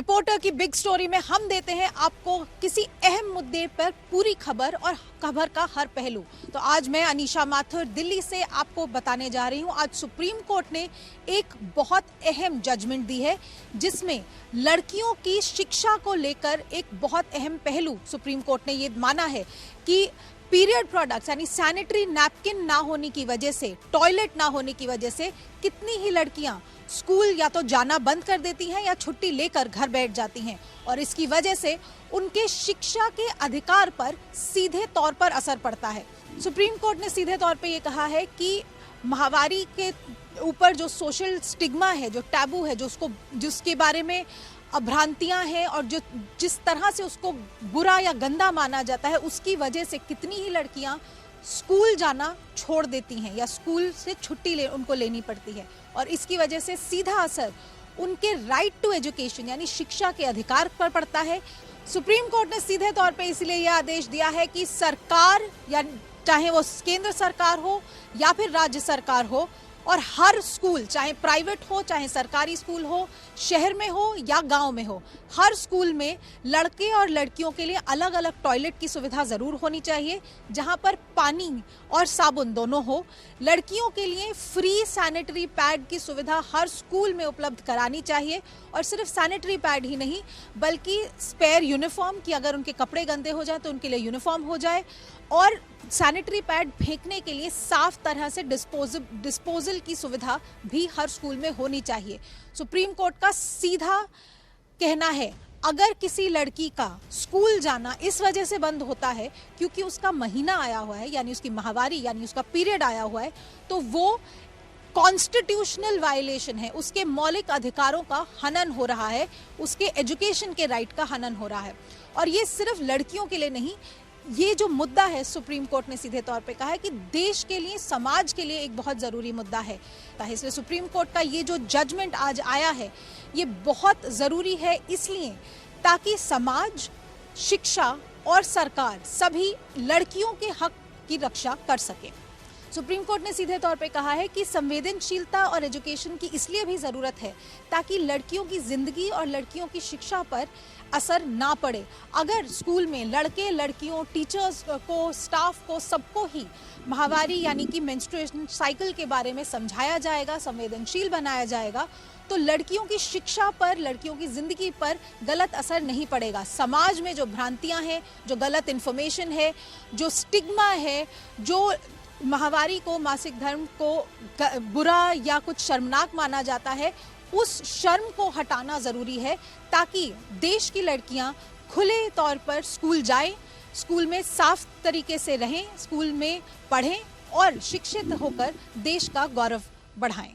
Reporter की big story में हम देते हैं आपको किसी अहम मुद्दे पर पूरी खबर और खबर का हर पहलू। तो आज मैं अनीशा माथुर दिल्ली से आपको बताने जा रही हूं। आज सुप्रीम कोर्ट ने एक बहुत अहम जजमेंट दी है जिसमें लड़कियों की शिक्षा को लेकर एक बहुत अहम पहलू सुप्रीम कोर्ट ने ये माना है कि पीरियड प्रोडक्ट्स यानी सैनिटरी नैपकिन ना होने की वजह से, टॉयलेट ना होने की वजह से कितनी ही लड़कियां स्कूल या तो जाना बंद कर देती हैं या छुट्टी लेकर घर बैठ जाती हैं और इसकी वजह से उनके शिक्षा के अधिकार पर सीधे तौर पर असर पड़ता है। सुप्रीम कोर्ट ने सीधे तौर पे ये कहा है कि माहवारी के ऊपर जो सोशल स्टिग्मा है, जो टैबू है, जिसके बारे में भ्रांतियां हैं और जिस तरह से उसको बुरा या गंदा माना जाता है, उसकी वजह से कितनी ही लड़कियां स्कूल जाना छोड़ देती हैं या स्कूल से छुट्टी उनको लेनी पड़ती है और इसकी वजह से सीधा असर उनके राइट टू एजुकेशन यानी शिक्षा के अधिकार पर पड़ता है। सुप्रीम कोर्ट ने सीधे तौर पे इसलिए यह आदेश दिया है कि सरकार या चाहे वो केंद्र सरकार हो या फिर राज्य सरकार हो और हर स्कूल, चाहे प्राइवेट हो चाहे सरकारी स्कूल हो, शहर में हो या गांव में हो, हर स्कूल में लड़के और लड़कियों के लिए अलग अलग टॉयलेट की सुविधा ज़रूर होनी चाहिए जहां पर पानी और साबुन दोनों हो। लड़कियों के लिए फ्री सैनिटरी पैड की सुविधा हर स्कूल में उपलब्ध करानी चाहिए और सिर्फ सैनिटरी पैड ही नहीं बल्कि स्पेयर यूनिफॉर्म की, अगर उनके कपड़े गंदे हो जाए तो उनके लिए यूनिफॉर्म हो जाए और सैनिटरी पैड फेंकने के लिए साफ तरह से डिस्पोजल की सुविधा भी हर स्कूल में होनी चाहिए। सुप्रीम कोर्ट का सीधा कहना है अगर किसी लड़की का स्कूल जाना इस वजह से बंद होता है क्योंकि उसका महीना आया हुआ है यानी उसकी माहवारी यानी उसका पीरियड आया हुआ है तो वो कॉन्स्टिट्यूशनल वायलेशन है, उसके मौलिक अधिकारों का हनन हो रहा है, उसके एजुकेशन के राइट का हनन हो रहा है। और ये सिर्फ लड़कियों के लिए नहीं, ये जो मुद्दा है सुप्रीम कोर्ट ने सीधे तौर पे कहा है कि देश के लिए, समाज के लिए एक बहुत ज़रूरी मुद्दा है। इसलिए सुप्रीम कोर्ट का ये जो जजमेंट आज आया है ये बहुत ज़रूरी है इसलिए ताकि समाज, शिक्षा और सरकार सभी लड़कियों के हक की रक्षा कर सके। सुप्रीम कोर्ट ने सीधे तौर पे कहा है कि संवेदनशीलता और एजुकेशन की इसलिए भी ज़रूरत है ताकि लड़कियों की ज़िंदगी और लड़कियों की शिक्षा पर असर ना पड़े। अगर स्कूल में लड़के लड़कियों, टीचर्स को, स्टाफ को, सबको ही माहवारी यानी कि मेंस्ट्रुएशन साइकिल के बारे में समझाया जाएगा, संवेदनशील बनाया जाएगा तो लड़कियों की शिक्षा पर, लड़कियों की ज़िंदगी पर गलत असर नहीं पड़ेगा। समाज में जो भ्रांतियाँ हैं, जो गलत इन्फॉर्मेशन है, जो स्टिग्मा है, जो माहवारी को, मासिक धर्म को बुरा या कुछ शर्मनाक माना जाता है, उस शर्म को हटाना ज़रूरी है ताकि देश की लड़कियां खुले तौर पर स्कूल जाएं, स्कूल में साफ तरीके से रहें, स्कूल में पढ़ें और शिक्षित होकर देश का गौरव बढ़ाएं।